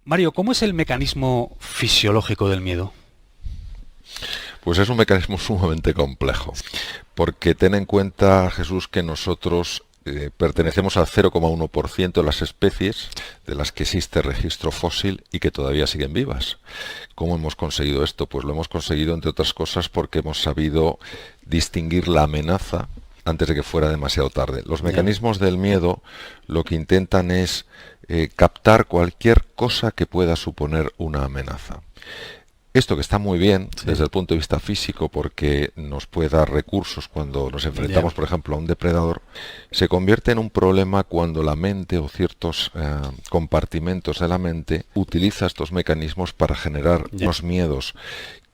Mario, ¿cómo es el mecanismo fisiológico del miedo? Pues es un mecanismo sumamente complejo, porque ten en cuenta, Jesús, que nosotros pertenecemos al 0,1% de las especies de las que existe registro fósil y que todavía siguen vivas. ¿Cómo hemos conseguido esto? Pues lo hemos conseguido, entre otras cosas, porque hemos sabido distinguir la amenaza antes de que fuera demasiado tarde. Los mecanismos del miedo lo que intentan es captar cualquier cosa que pueda suponer una amenaza. Esto que está muy bien desde el punto de vista físico porque nos puede dar recursos cuando nos enfrentamos, por ejemplo, a un depredador, se convierte en un problema cuando la mente o ciertos compartimentos de la mente utiliza estos mecanismos para generar unos miedos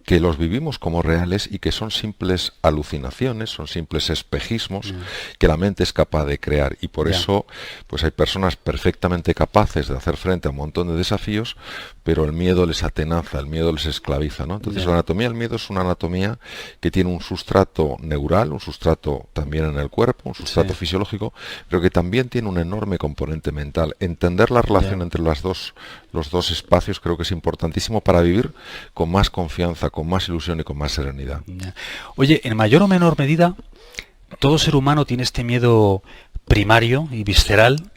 que los vivimos como reales y que son simples alucinaciones, son simples espejismos que la mente es capaz de crear. Y por eso pues hay personas perfectamente capaces de hacer frente a un montón de desafíos, pero el miedo les atenaza, el miedo les esclaviza, ¿no? Entonces la anatomía del miedo es una anatomía que tiene un sustrato neural, un sustrato también en el cuerpo, un sustrato fisiológico, pero que también tiene un enorme componente mental. Entender la relación entre los dos espacios creo que es importantísimo para vivir con más confianza, con más ilusión y con más serenidad. Oye, en mayor o menor medida, todo ser humano tiene este miedo primario y visceral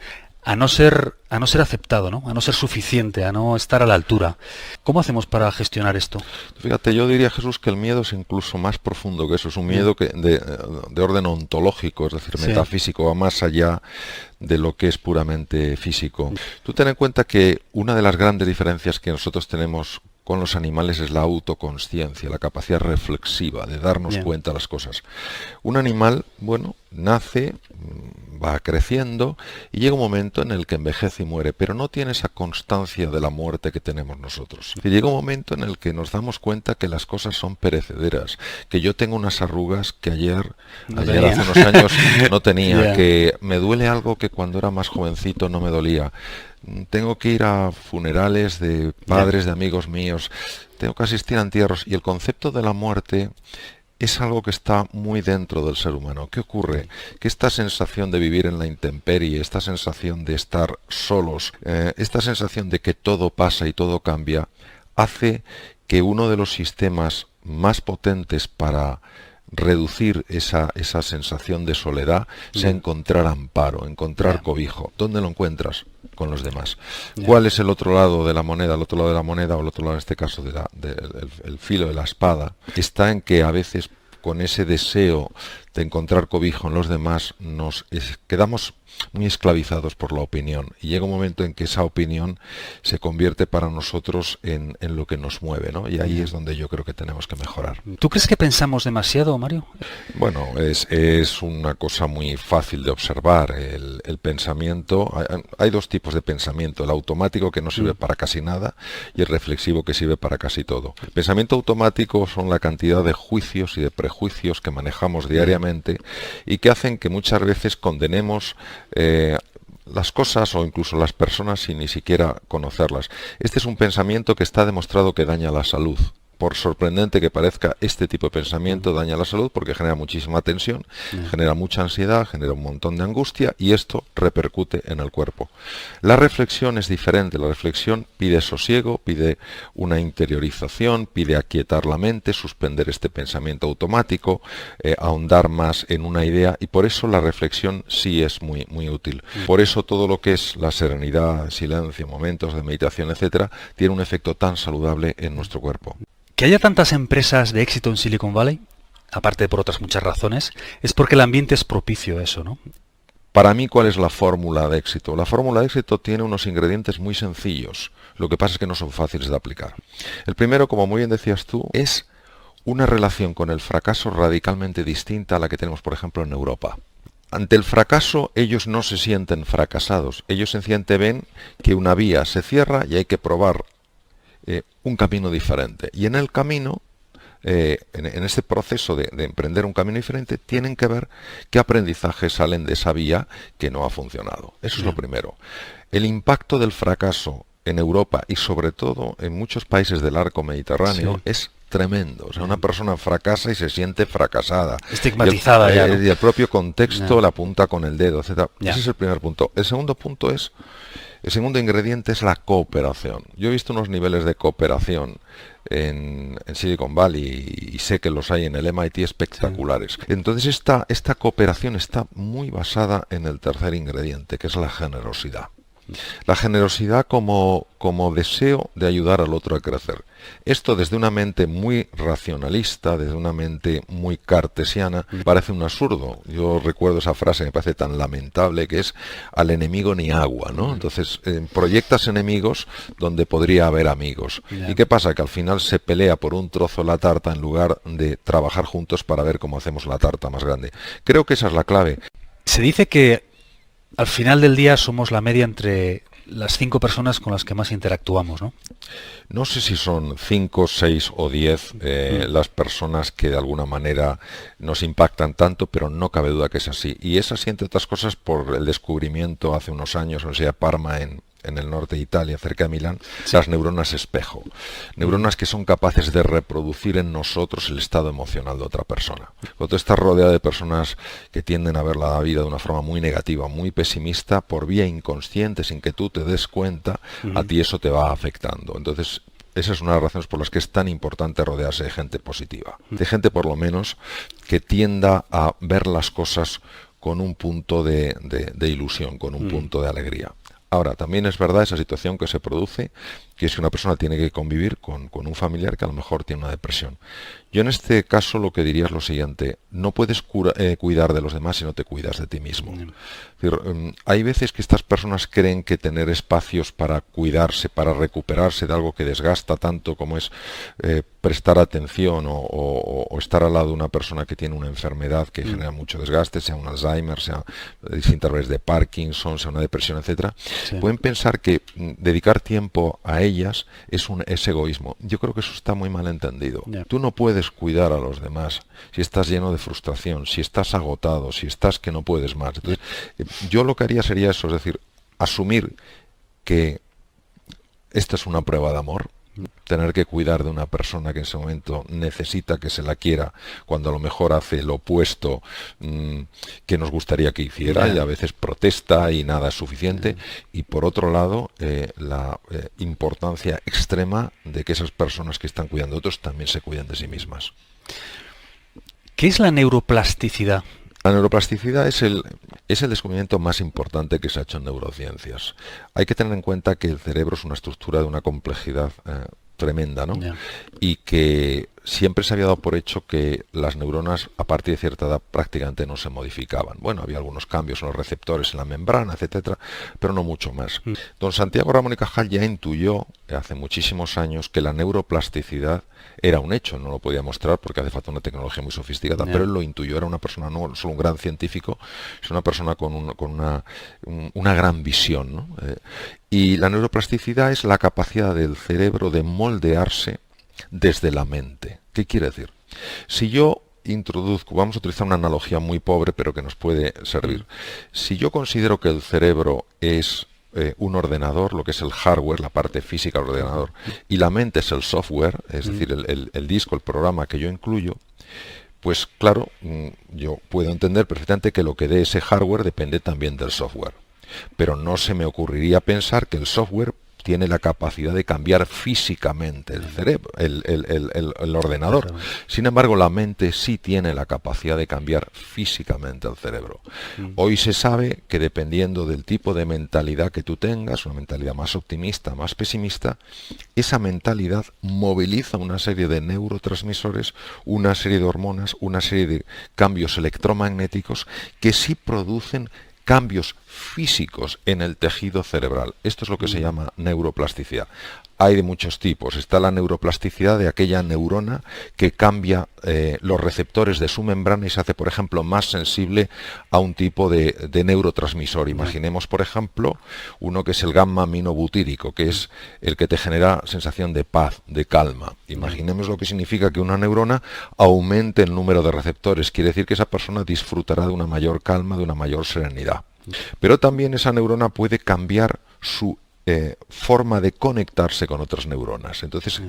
a no ser aceptado, ¿no? A no ser suficiente, a no estar a la altura. ¿Cómo hacemos para gestionar esto? Fíjate, yo diría, Jesús, que el miedo es incluso más profundo que eso. Es un miedo de orden ontológico, es decir, metafísico, va más allá de lo que es puramente físico. Tú ten en cuenta que una de las grandes diferencias que nosotros tenemos con los animales es la autoconsciencia, la capacidad reflexiva de darnos cuenta de las cosas. Un animal, bueno, nace, va creciendo y llega un momento en el que envejece y muere, pero no tiene esa constancia de la muerte que tenemos nosotros. Y llega un momento en el que nos damos cuenta que las cosas son perecederas, que yo tengo unas arrugas que ayer hace unos años no tenía, que me duele algo que cuando era más jovencito no me dolía. Tengo que ir a funerales de padres, de amigos míos, tengo que asistir a entierros y el concepto de la muerte es algo que está muy dentro del ser humano. ¿Qué ocurre? Que esta sensación de vivir en la intemperie, esta sensación de estar solos, esta sensación de que todo pasa y todo cambia, hace que uno de los sistemas más potentes para reducir esa sensación de soledad sea encontrar amparo, encontrar cobijo. ¿Dónde lo encuentras? Con los demás. ¿Cuál es el otro lado de la moneda? El otro lado de la moneda, o el otro lado en este caso el filo de la espada, está en que a veces con ese deseo de encontrar cobijo en los demás quedamos muy esclavizados por la opinión y llega un momento en que esa opinión se convierte para nosotros en lo que nos mueve, ¿no? Y ahí es donde yo creo que tenemos que mejorar. ¿Tú crees que pensamos demasiado, Mario? Bueno, es una cosa muy fácil de observar. El pensamiento, hay dos tipos de pensamiento, el automático que no sirve para casi nada y el reflexivo que sirve para casi todo. El pensamiento automático son la cantidad de juicios y de prejuicios que manejamos diariamente y que hacen que muchas veces condenemos las cosas o incluso las personas sin ni siquiera conocerlas. Este es un pensamiento que está demostrado que daña la salud. Por sorprendente que parezca, este tipo de pensamiento daña la salud porque genera muchísima tensión, genera mucha ansiedad, genera un montón de angustia y esto repercute en el cuerpo. La reflexión es diferente. La reflexión pide sosiego, pide una interiorización, pide aquietar la mente, suspender este pensamiento automático, ahondar más en una idea y por eso la reflexión sí es muy, muy útil. Por eso todo lo que es la serenidad, silencio, momentos de meditación, etcétera, tiene un efecto tan saludable en nuestro cuerpo. Que haya tantas empresas de éxito en Silicon Valley, aparte de por otras muchas razones, es porque el ambiente es propicio a eso, ¿no? Para mí, ¿cuál es la fórmula de éxito? La fórmula de éxito tiene unos ingredientes muy sencillos. Lo que pasa es que no son fáciles de aplicar. El primero, como muy bien decías tú, es una relación con el fracaso radicalmente distinta a la que tenemos, por ejemplo, en Europa. Ante el fracaso, ellos no se sienten fracasados. Ellos sencillamente ven que una vía se cierra y hay que probar un camino diferente. Y en el camino, en este proceso de emprender un camino diferente, tienen que ver qué aprendizajes salen de esa vía que no ha funcionado. Eso es lo primero. El impacto del fracaso en Europa y sobre todo en muchos países del arco mediterráneo es tremendo. O sea, una persona fracasa y se siente fracasada. Estigmatizada ya, ¿no? Y el propio contexto la apunta con el dedo, etc. Ese es el primer punto. El segundo punto es El segundo ingrediente es la cooperación. Yo he visto unos niveles de cooperación en Silicon Valley y sé que los hay en el MIT espectaculares. Sí. Entonces esta cooperación está muy basada en el tercer ingrediente, que es la generosidad. La generosidad como deseo de ayudar al otro a crecer. Esto desde una mente muy racionalista, desde una mente muy cartesiana, parece un absurdo. Yo recuerdo esa frase, me parece tan lamentable, que es al enemigo ni agua, ¿no? Entonces proyectas enemigos donde podría haber amigos. ¿Y qué pasa? Que al final se pelea por un trozo de la tarta en lugar de trabajar juntos para ver cómo hacemos la tarta más grande. Creo que esa es la clave. Se dice que al final del día somos la media entre las 5 personas con las que más interactuamos, ¿no? No sé si son 5, 6 o 10 las personas que de alguna manera nos impactan tanto, pero no cabe duda que es así. Y es así, entre otras cosas, por el descubrimiento hace unos años en la Universidad de Parma, en el norte de Italia, cerca de Milán, sí, las neuronas espejo. Neuronas que son capaces de reproducir en nosotros el estado emocional de otra persona. Cuando tú estás rodeado de personas que tienden a ver la vida de una forma muy negativa, muy pesimista, por vía inconsciente, sin que tú te des cuenta, a ti eso te va afectando. Entonces, esa es una de las razones por las que es tan importante rodearse de gente positiva. De gente, por lo menos, que tienda a ver las cosas con un punto de ilusión, con un punto de alegría. Ahora, también es verdad esa situación que se produce, que es que una persona tiene que convivir con un familiar que a lo mejor tiene una depresión. Yo en este caso lo que diría es lo siguiente: no puedes cuidar de los demás si no te cuidas de ti mismo. Es decir, hay veces que estas personas creen que tener espacios para cuidarse, para recuperarse de algo que desgasta tanto como es prestar atención o estar al lado de una persona que tiene una enfermedad que genera mucho desgaste, sea un Alzheimer, sea distintas veces de Parkinson, sea una depresión, etcétera, sí, pueden pensar que dedicar tiempo a ellas es egoísmo. Yo creo que eso está muy mal entendido. Tú no puedes cuidar a los demás si estás lleno de frustración, si estás agotado, si estás que no puedes más. Entonces, yo lo que haría sería eso, es decir, asumir que esta es una prueba de amor, tener que cuidar de una persona que en ese momento necesita que se la quiera, cuando a lo mejor hace lo opuesto que nos gustaría que hiciera, y a veces protesta y nada es suficiente. Y por otro lado, la importancia extrema de que esas personas que están cuidando a otros también se cuiden de sí mismas. ¿Qué es la neuroplasticidad? La neuroplasticidad es el descubrimiento más importante que se ha hecho en neurociencias. Hay que tener en cuenta que el cerebro es una estructura de una complejidad tremenda, ¿no? Y que siempre se había dado por hecho que las neuronas a partir de cierta edad prácticamente no se modificaban. Bueno, había algunos cambios en los receptores en la membrana, etcétera, pero no mucho más. Don Santiago Ramón y Cajal ya intuyó hace muchísimos años que la neuroplasticidad era un hecho, no lo podía mostrar porque hace falta una tecnología muy sofisticada, pero él lo intuyó, era una persona, no solo un gran científico, sino una persona con una gran visión, ¿no? Y la neuroplasticidad es la capacidad del cerebro de moldearse desde la mente. ¿Qué quiere decir? Si yo introduzco, vamos a utilizar una analogía muy pobre pero que nos puede servir. Si yo considero que el cerebro es un ordenador, lo que es el hardware, la parte física del ordenador, y la mente es el software, es decir, el disco, el programa que yo incluyo, pues claro, yo puedo entender perfectamente que lo que dé ese hardware depende también del software. Pero no se me ocurriría pensar que el software tiene la capacidad de cambiar físicamente el cerebro, el ordenador. Sin embargo, la mente sí tiene la capacidad de cambiar físicamente el cerebro. Hoy se sabe que dependiendo del tipo de mentalidad que tú tengas, una mentalidad más optimista, más pesimista, esa mentalidad moviliza una serie de neurotransmisores, una serie de hormonas, una serie de cambios electromagnéticos que sí producen cambios físicos en el tejido cerebral. Esto es lo que se llama neuroplasticidad. Hay de muchos tipos. Está la neuroplasticidad de aquella neurona que cambia los receptores de su membrana y se hace, por ejemplo, más sensible a un tipo de neurotransmisor. Imaginemos, por ejemplo, uno que es el gamma aminobutírico, que es el que te genera sensación de paz, de calma. Imaginemos lo que significa que una neurona aumente el número de receptores. Quiere decir que esa persona disfrutará de una mayor calma, de una mayor serenidad. Pero también esa neurona puede cambiar su forma de conectarse con otras neuronas. Entonces,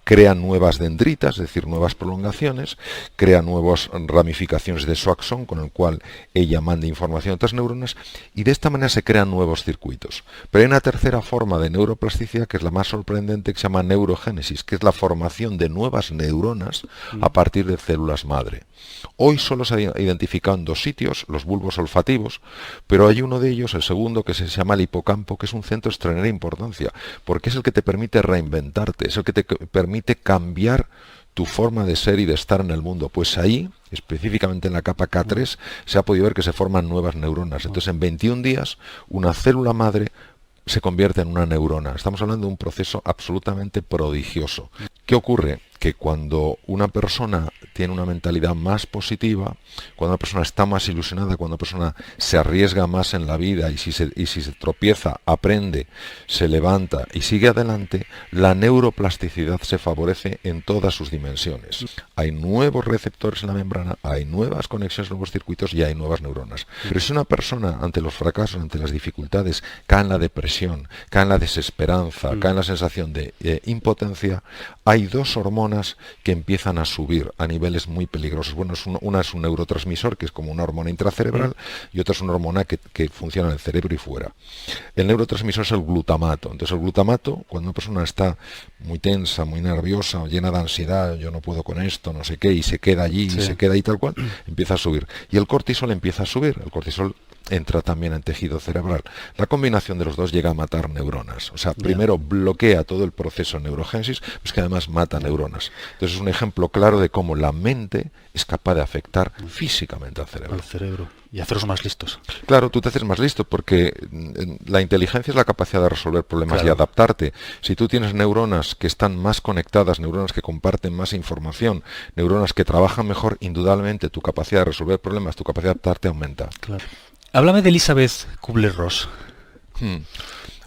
crea nuevas dendritas, es decir, nuevas prolongaciones, crea nuevas ramificaciones de su axón, con el cual ella manda información a otras neuronas, y de esta manera se crean nuevos circuitos. Pero hay una tercera forma de neuroplasticidad, que es la más sorprendente, que se llama neurogénesis, que es la formación de nuevas neuronas a partir de células madre. Hoy solo se ha identificado en 2 sitios, los bulbos olfativos, pero hay uno de ellos, el segundo, que se llama el hipocampo, que es un centro de extraordinaria importancia, porque es el que te permite reinventarte, es el que te permite cambiar tu forma de ser y de estar en el mundo. Pues ahí, específicamente en la capa K3, se ha podido ver que se forman nuevas neuronas. Entonces, en 21 días, una célula madre se convierte en una neurona. Estamos hablando de un proceso absolutamente prodigioso. ¿Qué ocurre? Que cuando una persona tiene una mentalidad más positiva, cuando una persona está más ilusionada, cuando una persona se arriesga más en la vida y si se tropieza, aprende, se levanta y sigue adelante, la neuroplasticidad se favorece en todas sus dimensiones. Hay nuevos receptores en la membrana, hay nuevas conexiones, nuevos circuitos y hay nuevas neuronas. Pero si una persona ante los fracasos, ante las dificultades, cae en la depresión, cae en la desesperanza, cae en la sensación de impotencia, hay 2 hormonas que empiezan a subir a niveles muy peligrosos. Bueno, una es un neurotransmisor, que es como una hormona intracerebral, y otra es una hormona que funciona en el cerebro y fuera. El neurotransmisor es el glutamato. Entonces el glutamato, cuando una persona está muy tensa, muy nerviosa, llena de ansiedad, yo no puedo con esto, no sé qué, y se queda allí, y se queda ahí tal cual, empieza a subir. Y el cortisol empieza a subir. El cortisol entra también en tejido cerebral. La combinación de los dos llega a matar neuronas. O sea, primero bloquea todo el proceso de neurogénesis, pues que además mata neuronas. Entonces es un ejemplo claro de cómo la mente es capaz de afectar físicamente al cerebro. Al cerebro. Y hacerlos más listos. Claro, tú te haces más listo porque la inteligencia es la capacidad de resolver problemas y adaptarte. Si tú tienes neuronas que están más conectadas, neuronas que comparten más información, neuronas que trabajan mejor, indudablemente tu capacidad de resolver problemas, tu capacidad de adaptarte aumenta. Claro. Háblame de Elizabeth Kubler-Ross.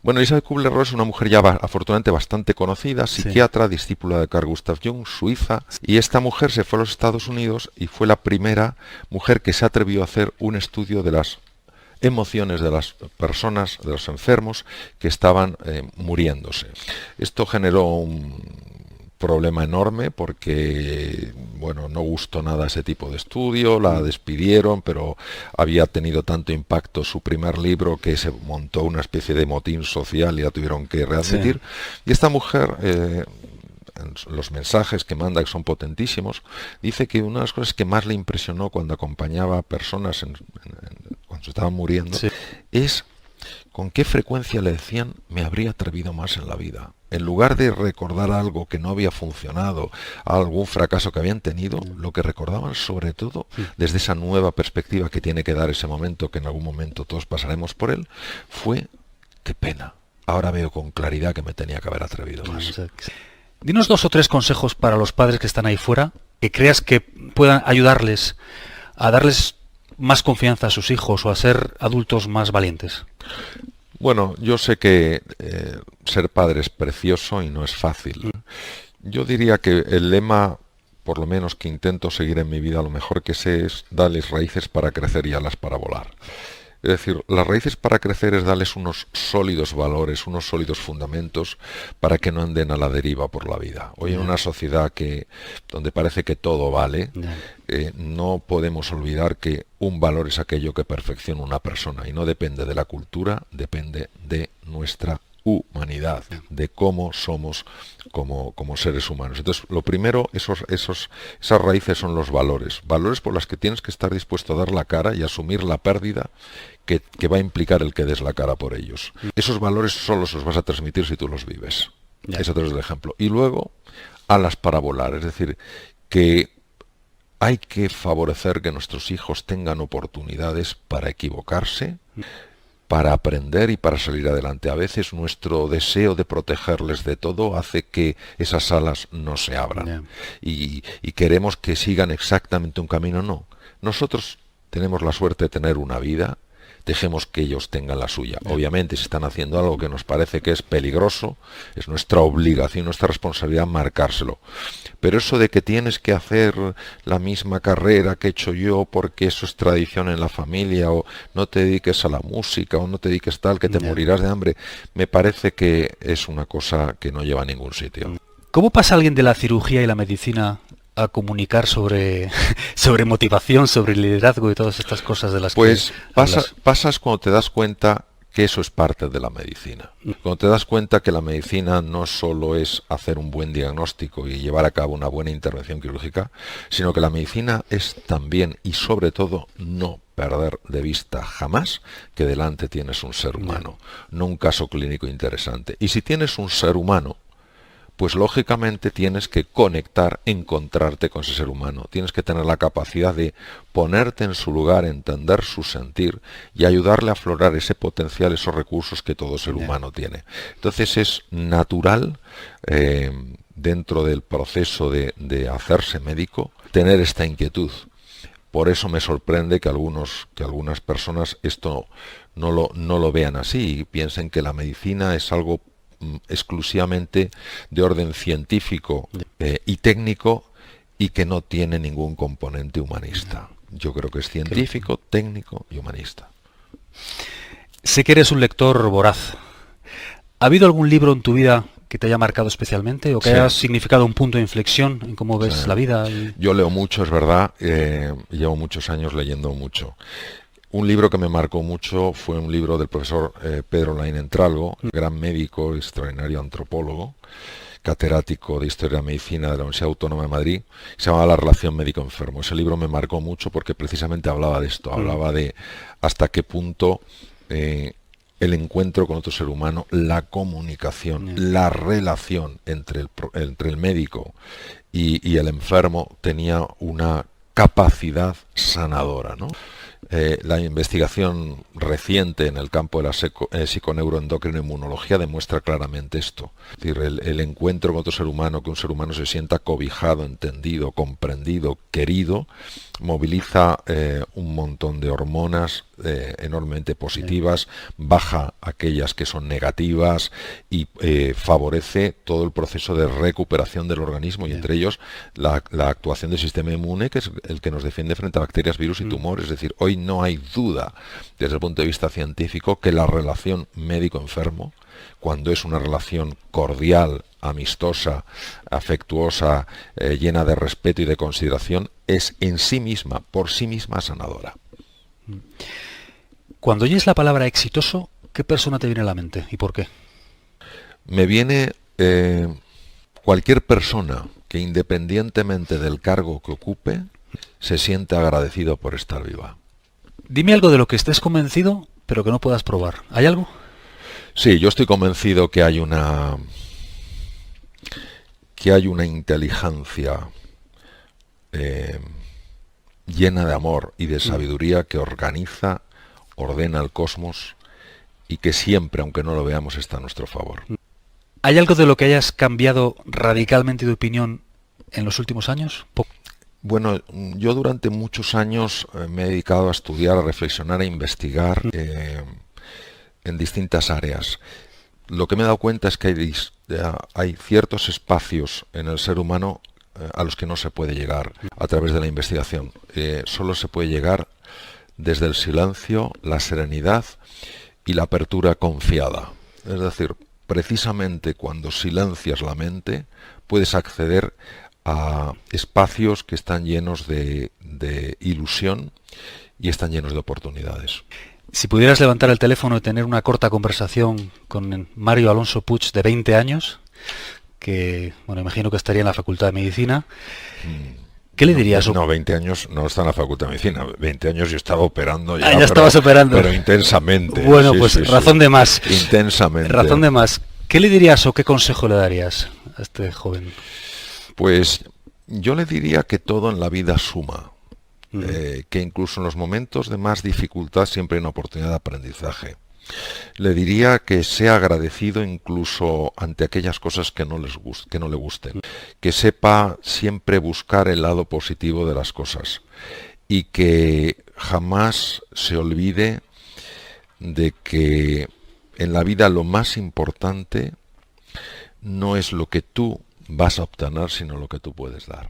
Bueno, Elizabeth Kubler-Ross es una mujer ya afortunadamente bastante conocida, psiquiatra, discípula de Carl Gustav Jung, suiza, y esta mujer se fue a los Estados Unidos y fue la primera mujer que se atrevió a hacer un estudio de las emociones de las personas, de los enfermos que estaban muriéndose. Esto generó un problema enorme porque, bueno, no gustó nada ese tipo de estudio, la despidieron, pero había tenido tanto impacto su primer libro que se montó una especie de motín social y la tuvieron que readmitir. Y esta mujer, los mensajes que manda, que son potentísimos, dice que una de las cosas que más le impresionó cuando acompañaba a personas cuando se estaban muriendo es con qué frecuencia le decían: me habría atrevido más en la vida. En lugar de recordar algo que no había funcionado, algún fracaso que habían tenido, lo que recordaban sobre todo, desde esa nueva perspectiva que tiene que dar ese momento, que en algún momento todos pasaremos por él, fue: qué pena, ahora veo con claridad que me tenía que haber atrevido más. Dinos 2 o 3 consejos para los padres que están ahí fuera, que creas que puedan ayudarles a darles más confianza a sus hijos o a ser adultos más valientes. Bueno, yo sé que ser padre es precioso y no es fácil. Yo diría que el lema, por lo menos que intento seguir en mi vida, lo mejor que sé es: darles raíces para crecer y alas para volar. Es decir, las raíces para crecer es darles unos sólidos valores, unos sólidos fundamentos para que no anden a la deriva por la vida. Hoy en una sociedad donde parece que todo vale, no podemos olvidar que un valor es aquello que perfecciona una persona y no depende de la cultura, depende de nuestra humanidad, de cómo somos como seres humanos. Entonces, lo primero, esas raíces son los valores por los que tienes que estar dispuesto a dar la cara y asumir la pérdida que va a implicar el que des la cara por ellos. Esos valores solo los vas a transmitir si tú los vives. Ese otro es el ejemplo. Y luego, alas para volar, es decir, que hay que favorecer que nuestros hijos tengan oportunidades para equivocarse, para aprender y para salir adelante. A veces nuestro deseo de protegerles de todo hace que esas alas no se abran. Y queremos que sigan exactamente un camino. No. Nosotros tenemos la suerte de tener una vida. Dejemos que ellos tengan la suya. Obviamente, si están haciendo algo que nos parece que es peligroso, es nuestra obligación, nuestra responsabilidad marcárselo. Pero eso de que tienes que hacer la misma carrera que he hecho yo porque eso es tradición en la familia, o no te dediques a la música, o no te dediques tal, que te morirás de hambre, me parece que es una cosa que no lleva a ningún sitio. ¿Cómo pasa alguien de la cirugía y la medicina a comunicar sobre, sobre motivación, sobre liderazgo y todas estas cosas de las Pues que hablas? pasas cuando te das cuenta que eso es parte de la medicina. Cuando te das cuenta que la medicina no solo es hacer un buen diagnóstico y llevar a cabo una buena intervención quirúrgica, sino que la medicina es también y sobre todo no perder de vista jamás que delante tienes un ser humano, no un caso clínico interesante. Y si tienes un ser humano, pues lógicamente tienes que conectar, encontrarte con ese ser humano. Tienes que tener la capacidad de ponerte en su lugar, entender su sentir y ayudarle a aflorar ese potencial, esos recursos que todo ser humano tiene. Entonces es natural, dentro del proceso de hacerse médico, tener esta inquietud. Por eso me sorprende que algunas personas esto no lo vean así y piensen que la medicina es algo exclusivamente de orden científico y técnico y que no tiene ningún componente humanista. Yo creo que es científico, técnico y humanista. Sé que eres un lector voraz. ¿Ha habido algún libro en tu vida que te haya marcado especialmente o que haya significado un punto de inflexión en cómo ves la vida? Yo leo mucho, es verdad. Llevo muchos años leyendo mucho. Un libro que me marcó mucho fue un libro del profesor Pedro Laín Entralgo, gran médico, extraordinario antropólogo, catedrático de Historia de la Medicina de la Universidad Autónoma de Madrid. Se llamaba La relación médico-enfermo. Ese libro me marcó mucho porque precisamente hablaba de esto, hablaba de hasta qué punto el encuentro con otro ser humano, la comunicación, la relación entre el médico y el enfermo tenía una capacidad sanadora, ¿no? La investigación reciente en el campo de la psiconeuroendocrinoinmunología demuestra claramente esto. Es decir, el encuentro con otro ser humano, que un ser humano se sienta cobijado, entendido, comprendido, querido, moviliza un montón de hormonas enormemente positivas, baja aquellas que son negativas y favorece todo el proceso de recuperación del organismo y entre ellos la actuación del sistema inmune, que es el que nos defiende frente a bacterias, virus y tumores. Es decir, hoy no hay duda desde el punto de vista científico que la relación médico-enfermo, cuando es una relación cordial, amistosa, afectuosa, llena de respeto y de consideración, es en sí misma, por sí misma, sanadora. Cuando oyes la palabra exitoso, ¿qué persona te viene a la mente y por qué? Me viene cualquier persona que independientemente del cargo que ocupe, se siente agradecido por estar viva. Dime algo de lo que estés convencido, pero que no puedas probar. ¿Hay algo? Sí, yo estoy convencido que hay una inteligencia llena de amor y de sabiduría que organiza, ordena el cosmos y que siempre, aunque no lo veamos, está a nuestro favor. ¿Hay algo de lo que hayas cambiado radicalmente de opinión en los últimos años? Bueno, yo durante muchos años me he dedicado a estudiar, a reflexionar, a investigar en distintas áreas. Lo que me he dado cuenta es que hay ciertos espacios en el ser humano a los que no se puede llegar a través de la investigación. Solo se puede llegar desde el silencio, la serenidad y la apertura confiada. Es decir, precisamente cuando silencias la mente, puedes acceder a espacios que están llenos de ilusión y están llenos de oportunidades. Si pudieras levantar el teléfono y tener una corta conversación con Mario Alonso Puig, de 20 años, que, bueno, imagino que estaría en la Facultad de Medicina, ¿qué le dirías? No, 20 años no está en la Facultad de Medicina. 20 años yo estaba operando ya. Ya estabas operando. Pero intensamente. Bueno, sí, pues sí, razón de más. Intensamente. Razón de más. ¿Qué le dirías o qué consejo le darías a este joven? Pues yo le diría que todo en la vida suma. Que incluso en los momentos de más dificultad siempre hay una oportunidad de aprendizaje. Le diría que sea agradecido incluso ante aquellas cosas que no le gusten, que sepa siempre buscar el lado positivo de las cosas y que jamás se olvide de que en la vida lo más importante no es lo que tú vas a obtener, sino lo que tú puedes dar.